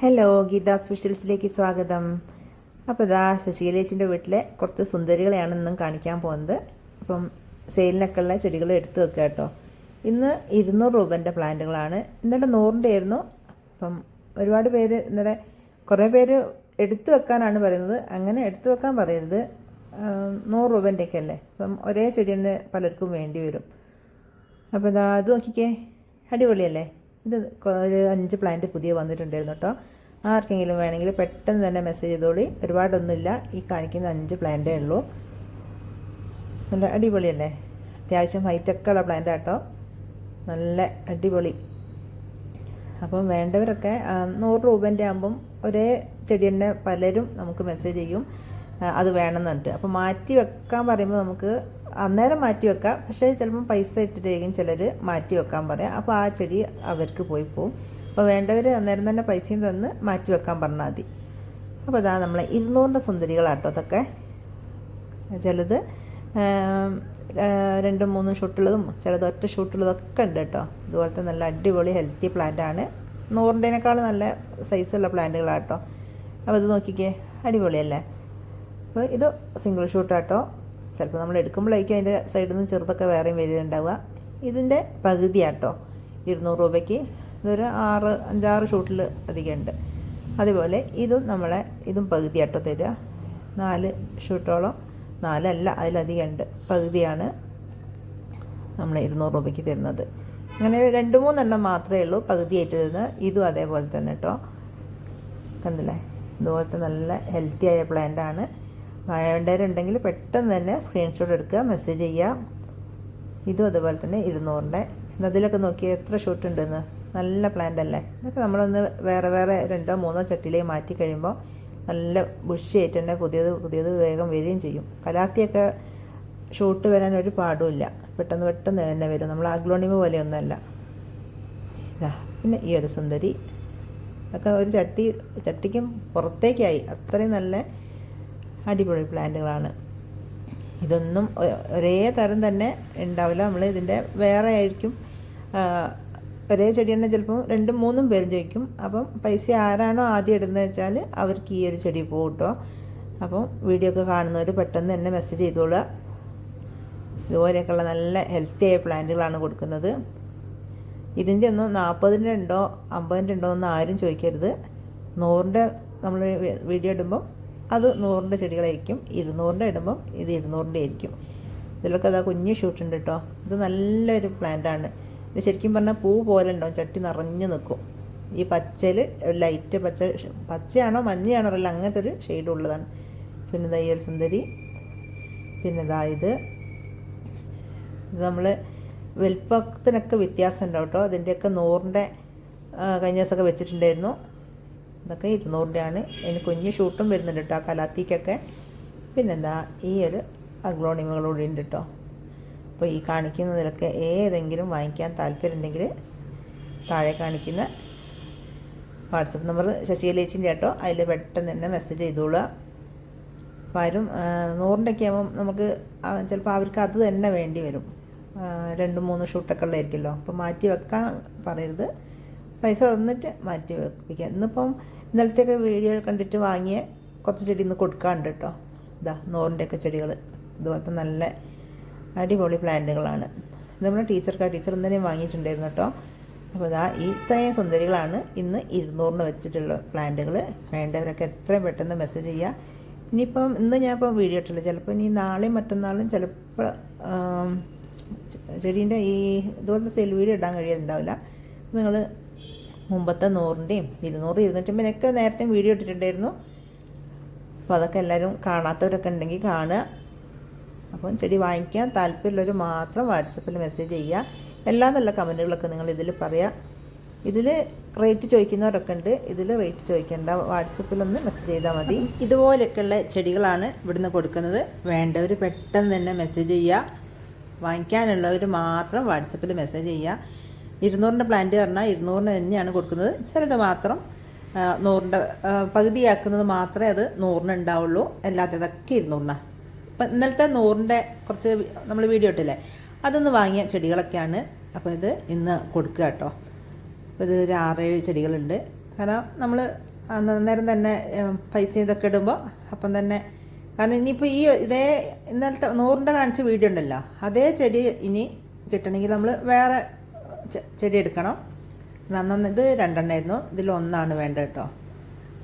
Hello, Geetha's വിഷ്വൽസിലേക്ക് സ്വാഗതം. അപ്പോൾ ഇതാ ശശികലേച്ചിൻ്റെ വീട്ടിലെ കുറച്ച് സുന്ദരികളെയാണ് ഇന്നും കാണിക്കാൻ പോകുന്നത്. അപ്പം സെയിലിനൊക്കെ ഉള്ള ചെടികൾ എടുത്തു വെക്കുക കേട്ടോ. ഇന്ന് 200 രൂപേൻ്റെ പ്ലാന്റുകളാണ്. ഇന്നലെ 100 ആയിരുന്നു. അപ്പം ഒരുപാട് പേര് ഇന്നലെ കുറേ പേര് എടുത്തു വെക്കാനാണ് പറയുന്നത്. അങ്ങനെ എടുത്തു വെക്കാൻ പറയരുത്, 100 രൂപേൻ്റെയൊക്കെ അല്ലേ. അപ്പം ഒരേ ചെടി തന്നെ പലർക്കും വേണ്ടി വരും. അപ്പോൾ ഇതാ അത് നോക്കിക്കേ, അടിപൊളിയല്ലേ. ഇത് ഒരു 5 പ്ലാന്റ് പുതിയ വന്നിട്ടുണ്ടായിരുന്നു കേട്ടോ. ആർക്കെങ്കിലും വേണമെങ്കിൽ പെട്ടെന്ന് തന്നെ മെസ്സേജ് ചെയ്തോളി. ഒരുപാടൊന്നുമില്ല, ഈ കാണിക്കുന്ന 5 പ്ലാന്റേ ഉള്ളൂ. നല്ല അടിപൊളിയല്ലേ, അത്യാവശ്യം ഹൈറ്റൊക്കെ ഉള്ള പ്ലാന്റ് കേട്ടോ. നല്ല അടിപൊളി. അപ്പം വേണ്ടവരൊക്കെ 100 രൂപേൻ്റെ ആകുമ്പം ഒരേ ചെടി തന്നെ പലരും നമുക്ക് മെസ്സേജ് ചെയ്യും, അത് വേണമെന്നുണ്ട്. അപ്പോൾ മാറ്റി വെക്കാൻ പറയുമ്പോൾ നമുക്ക് അന്നേരം മാറ്റി വെക്കാം. പക്ഷേ ചിലപ്പം പൈസ ഇട്ടിട്ടായിരിക്കും ചിലർ മാറ്റി വെക്കാൻ പറയാം. അപ്പോൾ ആ ചെടി അവർക്ക് പോവും. അപ്പോൾ വേണ്ടവർ അന്നേരം തന്നെ പൈസയും തന്ന് മാറ്റി വെക്കാൻ പറഞ്ഞാൽ മതി. അപ്പോൾ അതാ നമ്മളെ 200 സുന്ദരികളാട്ടോ അതൊക്കെ. ചിലത് 2-3 ഷൂട്ടുള്ളതും ചിലത് ഒറ്റ ഷൂട്ടുള്ളതൊക്കെ ഉണ്ട് കേട്ടോ. ഇതുപോലത്തെ നല്ല അടിപൊളി ഹെൽത്തി പ്ലാന്റാണ്. 100-േക്കാൾ നല്ല സൈസുള്ള പ്ലാന്റുകളാട്ടോ. അപ്പോൾ ഇത് നോക്കിക്കേ, അടിപൊളിയല്ലേ. അപ്പോൾ ഇത് സിംഗിൾ ഷൂട്ടാട്ടോ. ചിലപ്പോൾ നമ്മൾ എടുക്കുമ്പോഴേക്കും അതിൻ്റെ സൈഡിൽ നിന്ന് ചെറുതൊക്കെ വേറെയും വരുന്നുണ്ടാവുക. ഇതിൻ്റെ പകുതിയാട്ടോ 200 രൂപയ്ക്ക്. ഇതൊരു 5-6 ഷൂട്ടിൽ അധികമുണ്ട്. അതുപോലെ ഇതും പകുതിയാട്ടോ തരിക. 4 ഷൂട്ടോളം, 4 അല്ല അതിലധികം ഉണ്ട്, പകുതിയാണ് നമ്മൾ 200 രൂപയ്ക്ക് തരുന്നത്. അങ്ങനെ 2-3 എണ്ണം മാത്രമേ ഉള്ളൂ പകുതിയായിട്ട് തരുന്നത്. ഇതും അതേപോലെ തന്നെ കേട്ടോ. കണ്ടില്ലേ, ഇതുപോലത്തെ നല്ല ഹെൽത്തി ആയ പ്ലാന്റാണ്. വേണ്ടവരുണ്ടെങ്കിൽ പെട്ടെന്ന് തന്നെ സ്ക്രീൻഷോട്ട് എടുക്കുക, മെസ്സേജ് ചെയ്യുക. ഇതും അതുപോലെ തന്നെ 200-ൻ്റെ. അതിലൊക്കെ നോക്കിയാൽ എത്ര ഷൂട്ട് ഉണ്ടെന്ന്. നല്ല പ്ലാന്റ് അല്ലേ. ഇതൊക്കെ നമ്മളൊന്ന് വേറെ 2-3 ചട്ടിയിലേക്ക് മാറ്റി കഴിയുമ്പോൾ നല്ല ബുഷിയായിട്ട് തന്നെ പുതിയത് വേഗം വരികയും ചെയ്യും. കലാത്തിയൊക്കെ ഷൂട്ട് വരാൻ ഒരു പാടുമില്ല, പെട്ടെന്ന് തന്നെ വരും. നമ്മൾ അഗ്ലോണിമ പോലെയൊന്നുമല്ല. ഇതാ പിന്നെ ഈ ഒരു സുന്ദരി, ഇതൊക്കെ ഒരു ചട്ടിക്കും പുറത്തേക്കായി. അത്രയും നല്ല അടിപൊളി പ്ലാന്റുകളാണ്. ഇതൊന്നും ഒരേ തരം തന്നെ ഉണ്ടാവില്ല. നമ്മൾ ഇതിൻ്റെ വേറെ ആയിരിക്കും. ഒരേ ചെടി തന്നെ ചിലപ്പോൾ 2-3 പേരും ചോദിക്കും. അപ്പം പൈസ ആരാണോ ആദ്യം ഇടുന്നത് വെച്ചാൽ അവർക്ക് ഈ ഒരു ചെടി പോകും കേട്ടോ. അപ്പം വീഡിയോ ഒക്കെ കാണുന്നവർ പെട്ടെന്ന് തന്നെ മെസ്സേജ് ചെയ്തോളുക. ഇതുപോലെയൊക്കെയുള്ള നല്ല ഹെൽത്തി ആയ പ്ലാന്റുകളാണ് കൊടുക്കുന്നത്. ഇതിൻ്റെ ഒന്നും 40-ൻ്റെ ഉണ്ടോ 50-ൻ്റെ ഉണ്ടോ എന്ന് ആരും ചോദിക്കരുത്. 100-ൻ്റെ നമ്മൾ വീഡിയോ ഇടുമ്പം അത് 100-ൻ്റെ ചെടികളായിരിക്കും. 200-ൻ്റെ ഇടുമ്പം ഇത് 200-ൻ്റെ ആയിരിക്കും. ഇതിലൊക്കെ അതാ കുഞ്ഞ് ഷൂട്ടുണ്ട് കേട്ടോ. ഇത് നല്ലൊരു പ്ലാന്റാണ്. ഇത് ശരിക്കും പറഞ്ഞാൽ പൂ പോലെ ഉണ്ടാവും, ചട്ടി നിറഞ്ഞു നിൽക്കും. ഈ പച്ചയിൽ ലൈറ്റ് പച്ചയാണോ മഞ്ഞയാണോ അറിയില്ല, അങ്ങനത്തെ ഒരു ഷെയ്ഡ് ഉള്ളതാണ്. പിന്നെ ഇതാ ഈ ഒരു സുന്ദരി. പിന്നെ ഇതാ ഇത് നമ്മൾ വലിപ്പത്തിനൊക്കെ വ്യത്യാസം ഉണ്ടാവും കേട്ടോ. അതിൻ്റെയൊക്കെ 100-ൻ്റെ കഴിഞ്ഞ ദിവസമൊക്കെ വെച്ചിട്ടുണ്ടായിരുന്നു. ഇതൊക്കെ 200-ൻ്റെ ആണ്. അതിന് കുഞ്ഞ് ഷൂട്ടും വരുന്നുണ്ട് കേട്ടോ കലാത്തിക്കൊക്കെ. പിന്നെന്താ ഈ ഒരു അഗ്ലോണിമകളൂടെ ഉണ്ട് കേട്ടോ. അപ്പോൾ ഈ കാണിക്കുന്നതിലൊക്കെ ഏതെങ്കിലും വാങ്ങിക്കാൻ താല്പര്യമുണ്ടെങ്കിൽ താഴെ കാണിക്കുന്ന വാട്സപ്പ് നമ്പർ ശശികലേച്ചിൻ്റെ കേട്ടോ, അതിൽ പെട്ടെന്ന് തന്നെ മെസ്സേജ് ചെയ്തോളുക. അപ്പോൾ ആരും 100-ൻ്റെ ആകുമ്പം നമുക്ക് ചിലപ്പോൾ അവർക്ക് അത് തന്നെ വേണ്ടി വരും. 2-3 ഷൂട്ടൊക്കെ ഉള്ളതായിരിക്കുമല്ലോ. അപ്പോൾ മാറ്റി വെക്കാൻ പറയരുത്, പൈസ തന്നിട്ട് മാറ്റി വെപ്പിക്കുക. ഇന്നിപ്പം ഇന്നലത്തെയൊക്കെ വീഡിയോ കണ്ടിട്ട് വാങ്ങിയ കുറച്ച് ചെടി ഇന്ന് കൊടുക്കാറുണ്ട് കേട്ടോ. ഇതാ 100-ൻ്റെ ചെടികൾ ഇതുപോലത്തെ നല്ല അടിപൊളി പ്ലാന്റുകളാണ്. നമ്മൾ ടീച്ചർ ഇന്നലെയും വാങ്ങിയിട്ടുണ്ടായിരുന്നു കേട്ടോ. അപ്പോൾ ഇതാ ഇത്രയും സുന്ദരികളാണ് ഇന്ന് 200-ന് വെച്ചിട്ടുള്ള പ്ലാന്റുകൾ. വേണ്ടവരൊക്കെ എത്രയും പെട്ടെന്ന് മെസ്സേജ് ചെയ്യുക. ഇനിയിപ്പം ഇന്ന് ഞാനിപ്പോൾ വീഡിയോ ഇട്ടില്ല, ചിലപ്പോൾ ഇനി നാളെയും മറ്റന്നാളും ചിലപ്പോൾ ചെടീൻ്റെ ഈ ഇതുപോലത്തെ സെൽ വീഡിയോ ഇടാൻ കഴിയുന്നുണ്ടാവില്ല. നിങ്ങൾ മുമ്പത്തെ 100-ൻ്റെയും 200, 250-ൻ്റെ നേരത്തെ വീഡിയോ ഇട്ടിട്ടുണ്ടായിരുന്നു. അപ്പോൾ അതൊക്കെ എല്ലാവരും കാണാത്തവരൊക്കെ ഉണ്ടെങ്കിൽ കാണുക. അപ്പം ചെടി വാങ്ങിക്കാൻ താല്പര്യമുള്ളവർ മാത്രം വാട്സപ്പിൽ മെസ്സേജ് ചെയ്യുക. എല്ലാ നല്ല കമൻറ്റുകളൊക്കെ നിങ്ങൾ ഇതിൽ പറയുക. ഇതിൽ റേറ്റ് ചോദിക്കുന്നവരൊക്കെ ഉണ്ട്, ഇതിൽ റേറ്റ് ചോദിക്കേണ്ട, വാട്സപ്പിലൊന്ന് മെസ്സേജ് ചെയ്താൽ മതി. ഇതുപോലെയൊക്കെയുള്ള ചെടികളാണ് ഇവിടുന്ന് കൊടുക്കുന്നത്. വേണ്ടവർ പെട്ടെന്ന് തന്നെ മെസ്സേജ് ചെയ്യുക. വാങ്ങിക്കാനുള്ളവർ മാത്രം വാട്സപ്പിൽ മെസ്സേജ് ചെയ്യുക. 200-ൻ്റെ പ്ലാന്റ് പറഞ്ഞാൽ 200-ന് തന്നെയാണ് കൊടുക്കുന്നത്. ചിലത് മാത്രം 100-ൻ്റെ പകുതിയാക്കുന്നത് മാത്രമേ അത് 100-ന് ഉണ്ടാവുള്ളൂ. അല്ലാത്തതൊക്കെ 200-നാണ്. ഇപ്പം ഇന്നലത്തെ 100-ൻ്റെ കുറച്ച് നമ്മൾ വീഡിയോ ഇട്ടില്ലേ, അതൊന്ന് വാങ്ങിയ ചെടികളൊക്കെയാണ്. അപ്പോൾ ഇത് ഇന്ന് കൊടുക്കുക കേട്ടോ. അപ്പോൾ ഇത് ഒരു 6-7 ചെടികളുണ്ട്. കാരണം നമ്മൾ അന്നേരം തന്നെ പൈസ ഇതൊക്കെ ഇടുമ്പോൾ അപ്പം തന്നെ, കാരണം ഇനിയിപ്പോൾ ഈ ഇതേ ഇന്നലത്തെ 100ൻ്റെ കാണിച്ച വീഡിയോ ഉണ്ടല്ലോ, അതേ ചെടി ഇനി കിട്ടണമെങ്കിൽ നമ്മൾ വേറെ ചെടി എടുക്കണം. അന്ന് ഇത് 2 എണ്ണമായിരുന്നു, ഇതിൽ 1 വേണ്ടത് കേട്ടോ.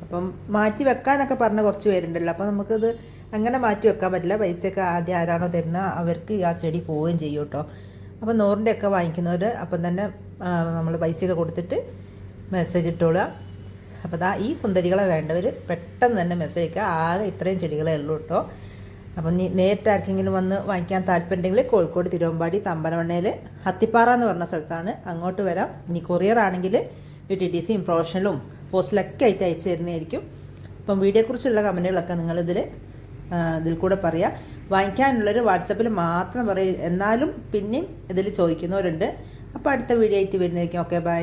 അപ്പം മാറ്റി വെക്കാനൊക്കെ പറഞ്ഞ കുറച്ച് പേരുണ്ടല്ലോ, അപ്പോൾ നമുക്കിത് അങ്ങനെ മാറ്റി വെക്കാൻ പറ്റില്ല. പൈസയൊക്കെ ആദ്യം ആരാണോ തരുന്നത് അവർക്ക് ആ ചെടി പോവുകയും ചെയ്യും കേട്ടോ. അപ്പോൾ 100ൻ്റെ വാങ്ങിക്കുന്നവർ അപ്പം തന്നെ നമ്മൾ പൈസയൊക്കെ കൊടുത്തിട്ട് മെസ്സേജ് ഇട്ടോളുക. അപ്പോൾ ഈ സുന്ദരികളെ വേണ്ടവർ പെട്ടെന്ന് തന്നെ മെസ്സേജ് അയക്കുക. ആകെ ഇത്രയും ചെടികളേ ഉള്ളൂ കേട്ടോ. അപ്പം നേരിട്ട് ആർക്കെങ്കിലും വന്ന് വാങ്ങിക്കാൻ താല്പര്യമുണ്ടെങ്കിൽ കോഴിക്കോട് തിരുവമ്പാടി തമ്പനമണ്ണയിൽ ഹത്തിപ്പാറ എന്ന് പറഞ്ഞ സ്ഥലത്താണ്, അങ്ങോട്ട് വരാം. ഇനി കൊറിയർ ആണെങ്കിൽ DTDCയും പ്രൊഫഷണലും പോസ്റ്റിലൊക്കെ ആയിട്ട് അയച്ചു തരുന്നതായിരിക്കും. അപ്പം വീഡിയോയെക്കുറിച്ചുള്ള കമൻറ്റുകളൊക്കെ ഇതിൽ കൂടെ പറയുക. വാങ്ങിക്കാനുള്ളൊരു വാട്സപ്പിൽ മാത്രം പറയും, എന്നാലും പിന്നെയും ഇതിൽ ചോദിക്കുന്നവരുണ്ട്. അപ്പോൾ അടുത്ത വീഡിയോ ആയിട്ട് വരുന്നതായിരിക്കും. Okay, by.